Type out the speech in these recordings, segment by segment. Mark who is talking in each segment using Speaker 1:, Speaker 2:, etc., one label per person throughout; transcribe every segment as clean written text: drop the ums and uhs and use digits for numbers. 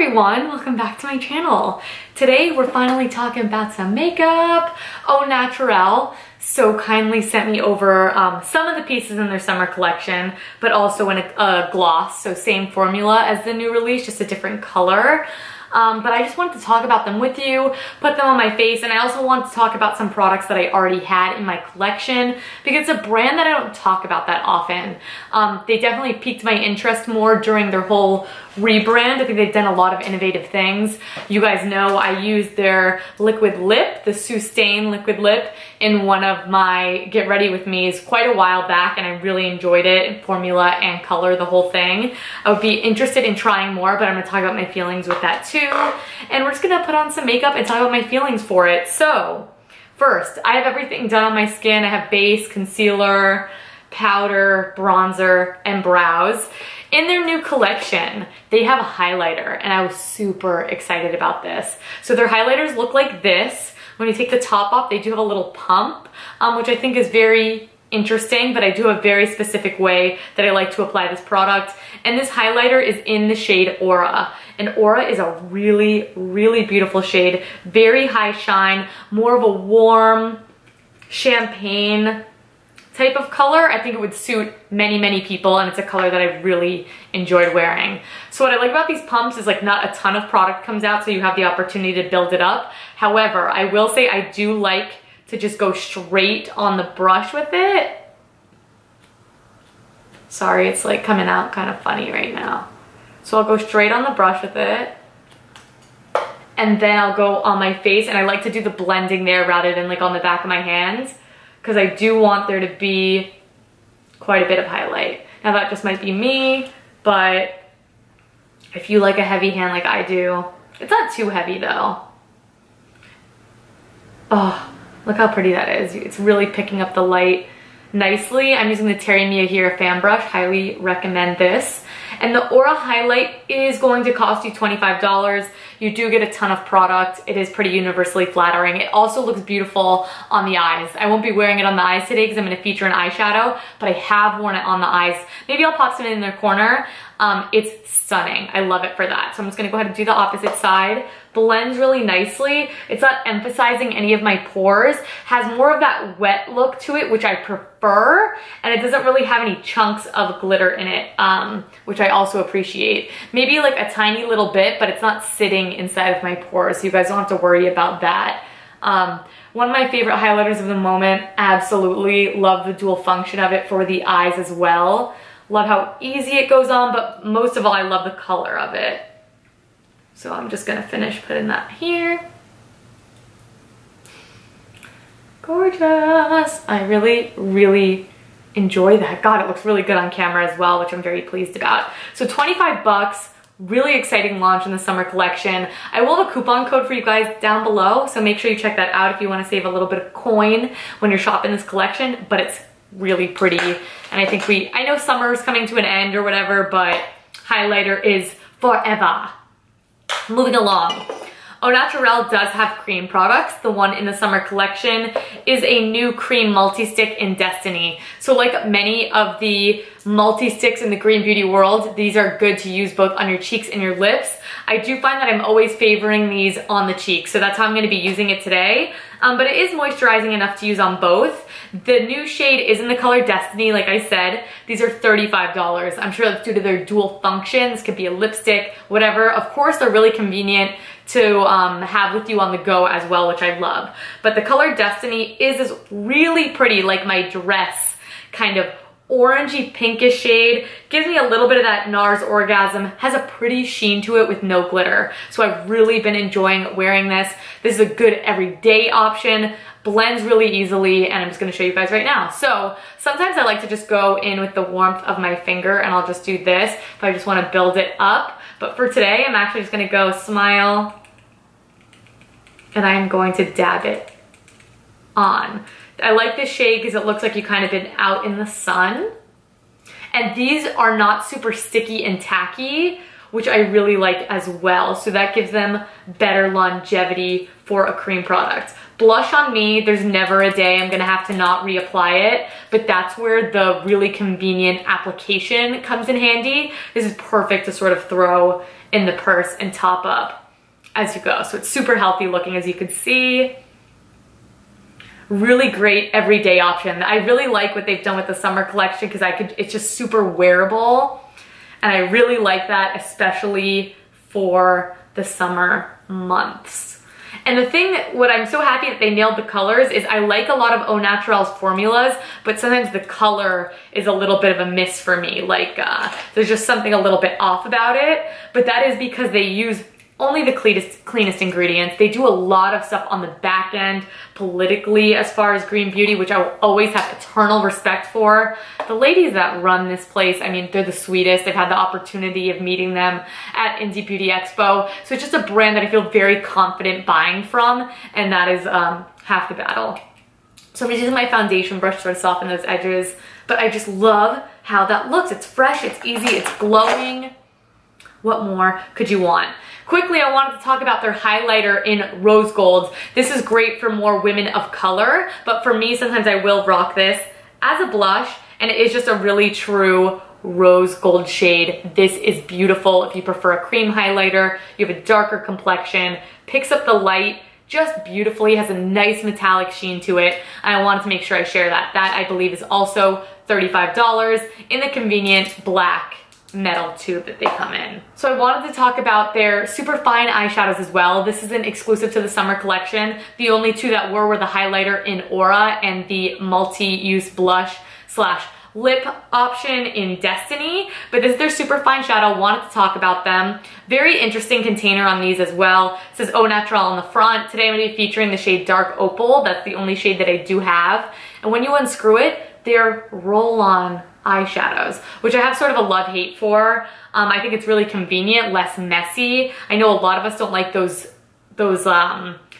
Speaker 1: everyone, welcome back to my channel. Today we're finally talking about some makeup. Au Naturale so kindly sent me over some of the pieces in their summer collection, but also in a gloss, so same formula as the new release, just a different color. But I just wanted to talk about them with you, put them on my face, and I also want to talk about some products that I already had in my collection because it's a brand that I don't talk about that often. They definitely piqued my interest more during their whole rebrand. I think they've done a lot of innovative things. You guys know I used their liquid lip, the Sustain liquid lip, in one of my Get Ready With Me's quite a while back, and I really enjoyed it, formula and color, the whole thing. I would be interested in trying more, but I'm gonna talk about my feelings with that too. And we're just gonna put on some makeup and talk about my feelings for it. So, first, I have everything done on my skin. I have base, concealer, powder, bronzer, and brows. In their new collection, they have a highlighter, and I was super excited about this. So their highlighters look like this. When you take the top off, they do have a little pump, which I think is very interesting, but I do have a very specific way that I like to apply this product. And this highlighter is in the shade Aura. And Aura is a really, really beautiful shade. Very high shine, more of a warm champagne type of color. I think it would suit many, many people, and it's a color that I really enjoyed wearing. So what I like about these pumps is like not a ton of product comes out, so you have the opportunity to build it up. However, I will say I do like to just go straight on the brush with it. Sorry, it's like coming out kind of funny right now. So I'll go straight on the brush with it, and then I'll go on my face, and I like to do the blending there rather than like on the back of my hands, because I do want there to be quite a bit of highlight. Now that just might be me, but if you like a heavy hand like I do, it's not too heavy though. Oh, look how pretty that is. It's really picking up the light nicely. I'm using the Terry Mia Here fan brush, highly recommend this. And the Aura highlight is going to cost you $25. You do get a ton of product. It is pretty universally flattering. It also looks beautiful on the eyes. I won't be wearing it on the eyes today because I'm going to feature an eyeshadow, but I have worn it on the eyes. Maybe I'll pop some in their corner. It's stunning. I love it for that. So I'm just going to go ahead and do the opposite side. Blends really nicely. It's not emphasizing any of my pores. Has more of that wet look to it, which I prefer. And it doesn't really have any chunks of glitter in it, which I also appreciate. Maybe like a tiny little bit, but it's not sitting inside of my pores, so you guys don't have to worry about that. One of my favorite highlighters of the moment, absolutely love the dual function of it for the eyes as well. Love how easy it goes on, but most of all, I love the color of it. So I'm just gonna finish putting that here. Gorgeous. I really, really enjoy that. God, it looks really good on camera as well, which I'm very pleased about. So 25 bucks, really exciting launch in the summer collection. I will have a coupon code for you guys down below, so make sure you check that out if you want to save a little bit of coin when you're shopping this collection, but it's really pretty. And I think I know summer's coming to an end or whatever, but highlighter is forever. Moving along. Au Naturale does have cream products. The one in the summer collection is a new cream multi-stick in Destiny. So like many of the multi-sticks in the green beauty world, these are good to use both on your cheeks and your lips. I do find that I'm always favoring these on the cheeks, so that's how I'm going to be using it today. But it is moisturizing enough to use on both. The new shade is in the color Destiny, like I said. These are $35. I'm sure that's due to their dual functions. Could be a lipstick, whatever. Of course, they're really convenient to have with you on the go as well, which I love. But the color Destiny is this really pretty, like my dress, kind of orangey pinkish shade. Gives me a little bit of that NARS Orgasm. Has a pretty sheen to it with no glitter. So I've really been enjoying wearing this. This is a good everyday option. Blends really easily, and I'm just gonna show you guys right now. So sometimes I like to just go in with the warmth of my finger, and I'll just do this if I just wanna build it up. But for today, I'm actually just gonna go Smile, and I am going to dab it on. I like this shade because it looks like you kind of been out in the sun. And these are not super sticky and tacky, which I really like as well. So that gives them better longevity for a cream product. Blush on me, there's never a day I'm gonna have to not reapply it, but that's where the really convenient application comes in handy. This is perfect to sort of throw in the purse and top up as you go. So it's super healthy looking, as you can see. Really great everyday option. I really like what they've done with the summer collection because it's just super wearable. And I really like that, especially for the summer months. And the thing, what I'm so happy that they nailed the colors is I like a lot of Au Naturale's formulas, but sometimes the color is a little bit of a miss for me. Like there's just something a little bit off about it, but that is because they use only the cleanest ingredients. They do a lot of stuff on the back end politically as far as green beauty, which I will always have eternal respect for. The ladies that run this place, I mean, they're the sweetest. I've had the opportunity of meeting them at Indie Beauty Expo. So it's just a brand that I feel very confident buying from, and that is half the battle. So I'm just using my foundation brush to sort of soften those edges, but I just love how that looks. It's fresh, it's easy, it's glowing. What more could you want? Quickly, I wanted to talk about their highlighter in rose gold. This is great for more women of color, but for me, sometimes I will rock this as a blush, and it is just a really true rose gold shade. This is beautiful if you prefer a cream highlighter, you have a darker complexion, picks up the light just beautifully, has a nice metallic sheen to it, and I wanted to make sure I share that. That, I believe, is also $35 in the convenient black metal tube that they come in. So I wanted to talk about their super fine eyeshadows as well. This isn't exclusive to the summer collection. The only two that were the highlighter in Aura and the multi-use blush slash lip option in Destiny, but this is their super fine shadow. Wanted to talk about them. Very interesting container on these as well. It says Au Naturale on the front. Today I'm going to be featuring the shade Dark Opal. That's the only shade that I do have. And when you unscrew it, they're roll-on eyeshadows, which I have sort of a love-hate for. I think it's really convenient, less messy. I know a lot of us don't like those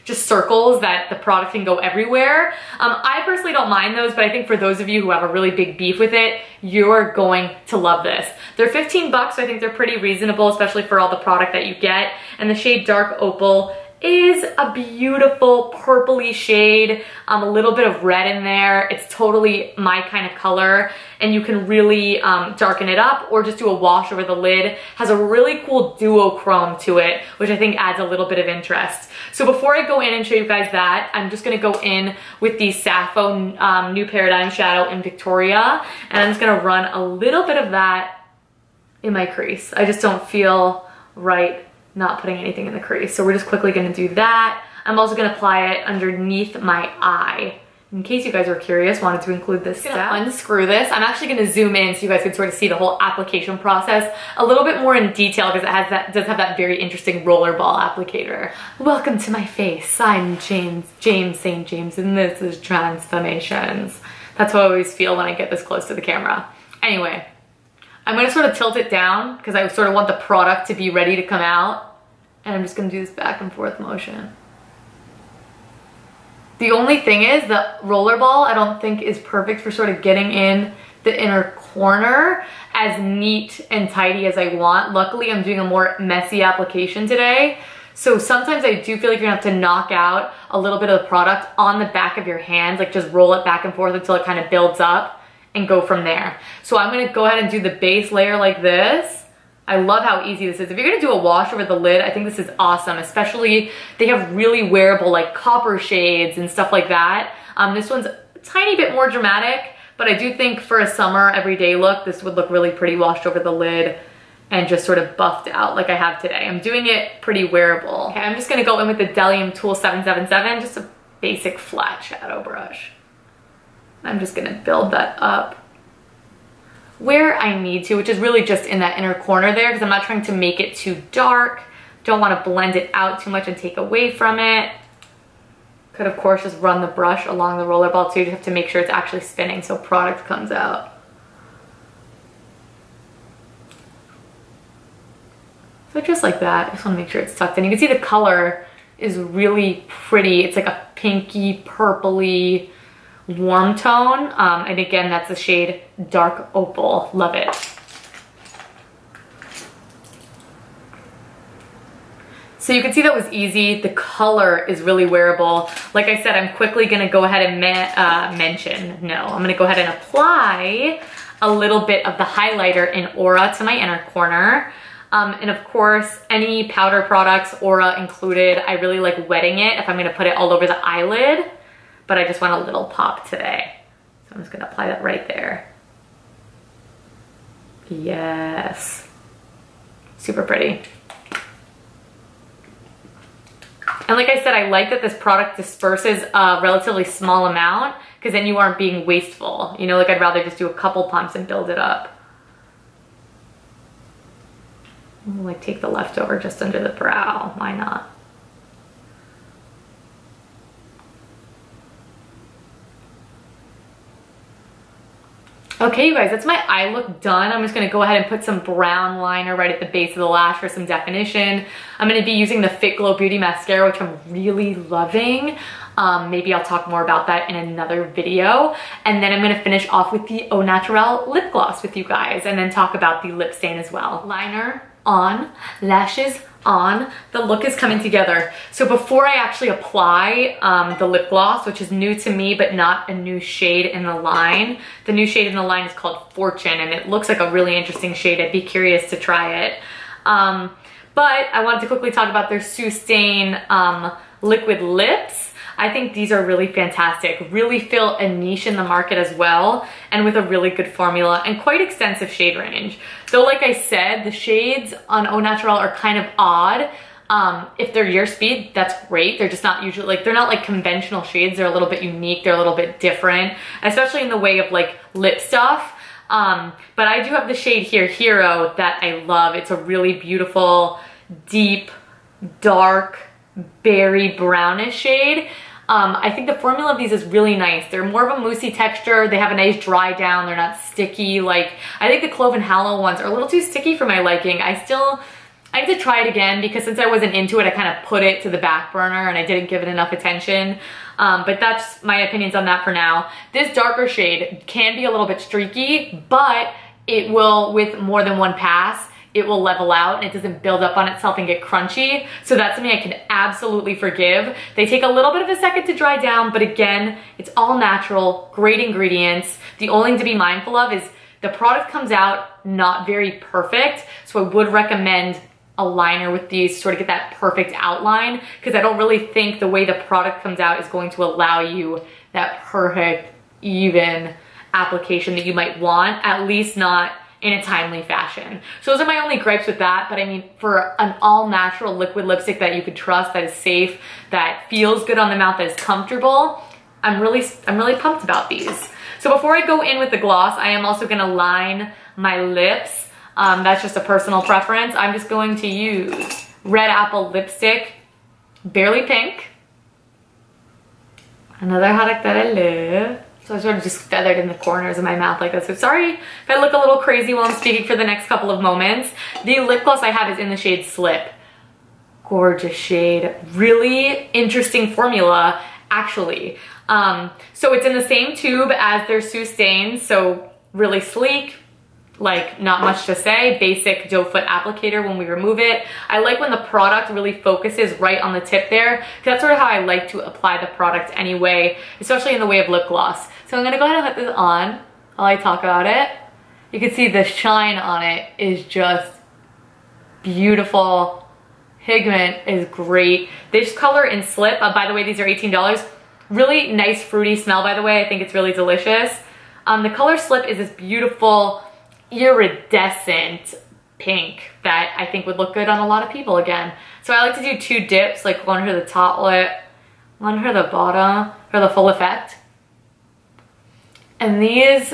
Speaker 1: just circles that the product can go everywhere. I personally don't mind those, but I think for those of you who have a really big beef with it, you're going to love this. They're 15 bucks, so I think they're pretty reasonable, especially for all the product that you get. And the shade Dark Opal is a beautiful purpley shade, a little bit of red in there. It's totally my kind of color, and you can really darken it up or just do a wash over the lid. Has a really cool duochrome to it, which I think adds a little bit of interest. So before I go in and show you guys that, I'm just gonna go in with the Sappho New Paradigm Shadow in Victoria, and I'm just gonna run a little bit of that in my crease. I just don't feel right not putting anything in the crease. So we're just quickly gonna do that. I'm also gonna apply it underneath my eye. In case you guys were curious, wanted to include this step. I'm gonna unscrew this. I'm actually gonna zoom in so you guys can sort of see the whole application process a little bit more in detail because it does have that very interesting rollerball applicator. Welcome to my face. I'm James St. James, and this is Transformations. That's how I always feel when I get this close to the camera. Anyway, I'm gonna sort of tilt it down because I sort of want the product to be ready to come out. And I'm just gonna do this back and forth motion. The only thing is the rollerball I don't think is perfect for sort of getting in the inner corner as neat and tidy as I want. Luckily, I'm doing a more messy application today. So sometimes I do feel like you're gonna have to knock out a little bit of the product on the back of your hands, like just roll it back and forth until it kind of builds up and go from there. So I'm gonna go ahead and do the base layer like this. I love how easy this is. If you're gonna do a wash over the lid, I think this is awesome, especially they have really wearable like copper shades and stuff like that. This one's a tiny bit more dramatic, but I do think for a summer everyday look, this would look really pretty washed over the lid and just sort of buffed out like I have today. I'm doing it pretty wearable. Okay, I'm just gonna go in with the Delium Tool 777, just a basic flat shadow brush. I'm just gonna build that up where I need to, which is really just in that inner corner there because I'm not trying to make it too dark. Don't want to blend it out too much and take away from it. Could of course just run the brush along the rollerball too. You just have to make sure it's actually spinning so product comes out. So just like that, I just want to make sure it's tucked in. You can see the color is really pretty. It's like a pinky, purpley, warm tone, and again, that's the shade Dark Opal. Love it. So you can see that was easy. The color is really wearable. Like I said, I'm quickly gonna go ahead and I'm gonna go ahead and apply a little bit of the highlighter in Aura to my inner corner. And of course, any powder products, Aura included, I really like wetting it if I'm gonna put it all over the eyelid, but I just want a little pop today. So I'm just gonna apply that right there. Yes. Super pretty. And like I said, I like that this product disperses a relatively small amount because then you aren't being wasteful. You know, like I'd rather just do a couple pumps and build it up. I'll like take the leftover just under the brow. Why not? Okay, you guys, that's my eye look done. I'm just gonna go ahead and put some brown liner right at the base of the lash for some definition. I'm gonna be using the Fitglow Beauty Mascara, which I'm really loving. Maybe I'll talk more about that in another video. And then I'm gonna finish off with the Au Naturale lip gloss with you guys and then talk about the lip stain as well. Liner on, lashes on, the look is coming together. So before I actually apply the lip gloss, which is new to me but not a new shade in the line, the new shade in the line is called Fortune and it looks like a really interesting shade. I'd be curious to try it. But I wanted to quickly talk about their Sustain liquid lips. I think these are really fantastic, really fill a niche in the market as well, and with a really good formula and quite extensive shade range. Though like I said, the shades on Au Naturale are kind of odd. If they're your speed, that's great. They're just not usually, like, they're not like conventional shades. They're a little bit unique. They're a little bit different, especially in the way of like lip stuff. But I do have the shade here, Hero, that I love. It's a really beautiful, deep, dark, berry brownish shade. I think the formula of these is really nice. They're more of a moussey texture. They have a nice dry down. They're not sticky. Like, I think the Clove and Hallow ones are a little too sticky for my liking. I need to try it again because since I wasn't into it, I kind of put it to the back burner and I didn't give it enough attention. But that's my opinions on that for now. This darker shade can be a little bit streaky, but it will, with more than one pass, it will level out and it doesn't build up on itself and get crunchy. So that's something I can absolutely forgive. They take a little bit of a second to dry down, but again, it's all natural, great ingredients. The only thing to be mindful of is the product comes out not very perfect. So I would recommend a liner with these to sort of get that perfect outline because I don't really think the way the product comes out is going to allow you that perfect, even application that you might want, at least not in a timely fashion. So those are my only gripes with that, but I mean, for an all natural liquid lipstick that you could trust, that is safe, that feels good on the mouth, that is comfortable, I'm really pumped about these. So before I go in with the gloss, I am also gonna line my lips. That's just a personal preference. I'm just going to use Red Apple lipstick, Barely Pink. Another product that I love. So I sort of just feathered in the corners of my mouth like that. So sorry if I look a little crazy while I'm speaking for the next couple of moments. The lip gloss I have is in the shade Slip. Gorgeous shade. Really interesting formula, actually. So it's in the same tube as their Sustain. So really sleek. Like, not much to say. Basic doe foot applicator when we remove it. I like when the product really focuses right on the tip there, because that's sort of how I like to apply the product anyway, especially in the way of lip gloss. So I'm gonna go ahead and put this on while I talk about it. You can see the shine on it is just beautiful. Pigment is great. This color in Slip, by the way, these are $18. Really nice fruity smell, by the way. I think it's really delicious. The color Slip is this beautiful, iridescent pink that I think would look good on a lot of people again. So I like to do two dips, like one for the top lip, one for the bottom, for the full effect. And these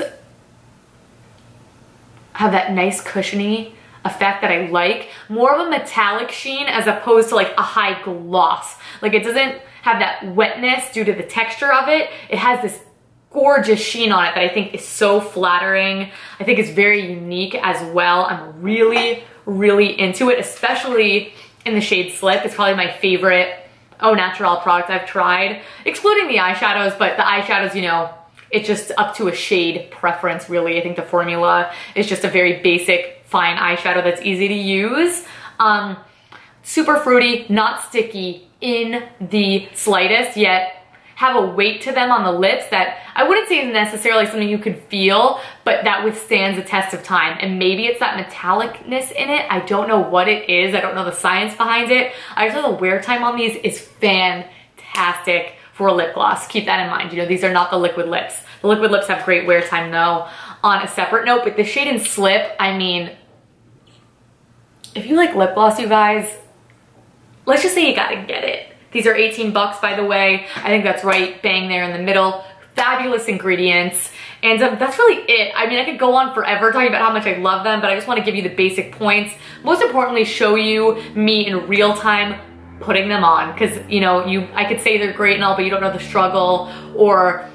Speaker 1: have that nice cushiony effect that I like. More of a metallic sheen as opposed to like a high gloss. Like, it doesn't have that wetness due to the texture of it. It has this gorgeous sheen on it that I think is so flattering. I think it's very unique as well. I'm really, really into it, especially in the shade Slip. It's probably my favorite Au Naturale product I've tried, excluding the eyeshadows, but the eyeshadows, you know, it's just up to a shade preference, really. I think the formula is just a very basic, fine eyeshadow that's easy to use. Super fruity, not sticky in the slightest, yet have a weight to them on the lips that I wouldn't say is necessarily something you could feel, but that withstands the test of time. And maybe it's that metallicness in it. I don't know what it is. I don't know the science behind it. I just know the wear time on these is fantastic for a lip gloss. Keep that in mind. You know, these are not the liquid lips. The liquid lips have great wear time though. On a separate note, but the shade in Slip, I mean, if you like lip gloss, you guys, let's just say you gotta get it. These are 18 bucks, by the way. I think that's right, bang there in the middle. Fabulous ingredients. And that's really it. I mean, I could go on forever talking about how much I love them, but I just wanna give you the basic points. Most importantly, show you me in real time putting them on. Cause you know, I could say they're great and all, but you don't know the struggle or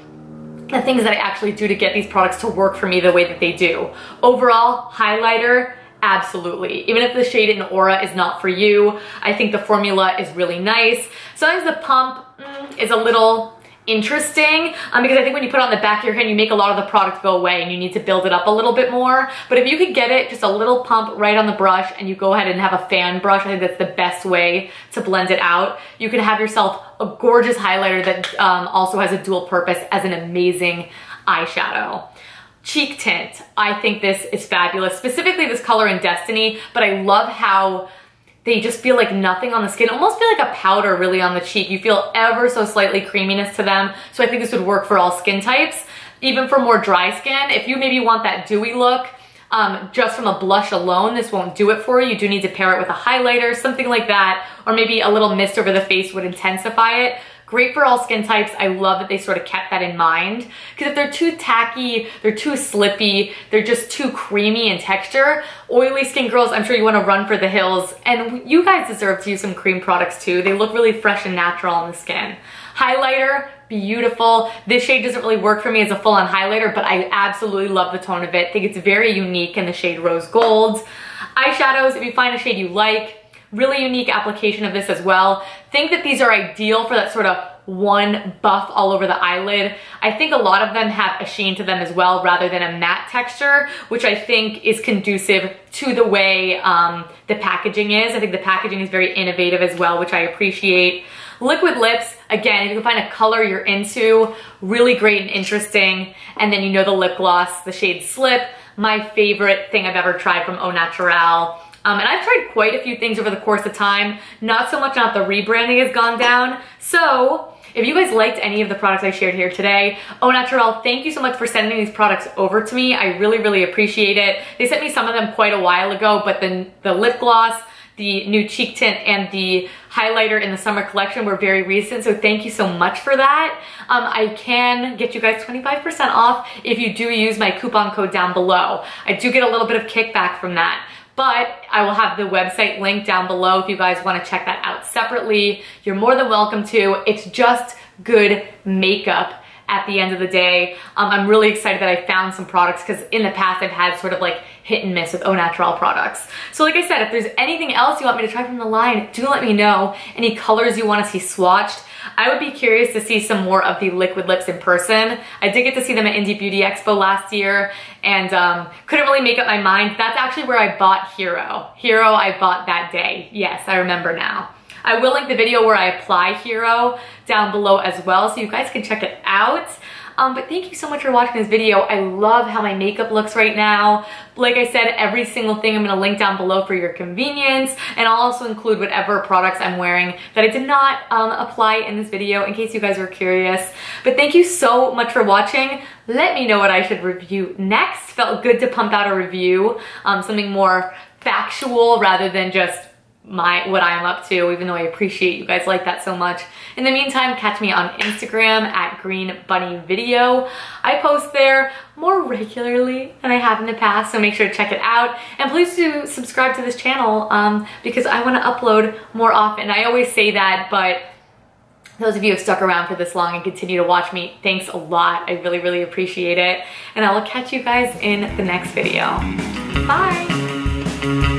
Speaker 1: the things that I actually do to get these products to work for me the way that they do. Overall, highlighter, absolutely. Even if the shade in Aura is not for you, I think the formula is really nice. Sometimes the pump is a little interesting because I think when you put it on the back of your hand, you make a lot of the product go away and you need to build it up a little bit more. But if you could get it, just a little pump right on the brush and you go ahead and have a fan brush, I think that's the best way to blend it out. You can have yourself a gorgeous highlighter that also has a dual purpose as an amazing eyeshadow. Cheek tint, I think this is fabulous, specifically this color in Destiny, but I love how they just feel like nothing on the skin, almost feel like a powder really on the cheek. You feel ever so slightly creaminess to them. So I think this would work for all skin types. Even for more dry skin, if you maybe want that dewy look, just from a blush alone, this won't do it for you. You do need to pair it with a highlighter, something like that, or maybe a little mist over the face would intensify it. Great for all skin types. I love that they sort of kept that in mind. Because if they're too tacky, they're too slippy, they're just too creamy in texture, oily skin girls, I'm sure you want to run for the hills. And you guys deserve to use some cream products too. They look really fresh and natural on the skin. Highlighter, beautiful. This shade doesn't really work for me as a full-on highlighter, but I absolutely love the tone of it. I think it's very unique in the shade Rose Gold. Eyeshadows, if you find a shade you like, really unique application of this as well. Think that these are ideal for that sort of one buff all over the eyelid. I think a lot of them have a sheen to them as well rather than a matte texture, which I think is conducive to the way the packaging is. I think the packaging is very innovative as well, which I appreciate. Liquid lips, again, if you can find a color you're into, really great and interesting. And then you know the lip gloss, the shade Slip, my favorite thing I've ever tried from Au Naturale. And I've tried quite a few things over the course of time, not so much now that the rebranding has gone down. So if you guys liked any of the products I shared here today, Au Naturale, thank you so much for sending these products over to me. I really, really appreciate it. They sent me some of them quite a while ago, but then the lip gloss, the new cheek tint, and the highlighter in the summer collection were very recent, so thank you so much for that. I can get you guys 25% off if you do use my coupon code down below. I do get a little bit of kickback from that. But I will have the website linked down below if you guys want to check that out separately. You're more than welcome to. It's just good makeup at the end of the day. I'm really excited that I found some products because in the past I've had sort of like hit and miss with Au Naturale products. So like I said, if there's anything else you want me to try from the line, do let me know. Any colors you want to see swatched. I would be curious to see some more of the liquid lips in person. I did get to see them at Indie Beauty Expo last year and couldn't really make up my mind. That's actually where I bought Hero. Hero I bought that day. Yes, I remember now. I will link the video where I apply Hero down below as well so you guys can check it out. But thank you so much for watching this video. I love how my makeup looks right now. Like I said, every single thing I'm gonna link down below for your convenience, and I'll also include whatever products I'm wearing that I did not apply in this video in case you guys were curious. But thank you so much for watching. Let me know what I should review next. Felt good to pump out a review, something more factual rather than just what I'm up to, even though I appreciate you guys like that so much. In the meantime, catch me on Instagram at Green Bunny Video. I post there more regularly than I have in the past, so make sure to check it out. And please do subscribe to this channel because I want to upload more often. I always say that, but those of you who have stuck around for this long and continue to watch me, thanks a lot. I really, really appreciate it. And I will catch you guys in the next video. Bye!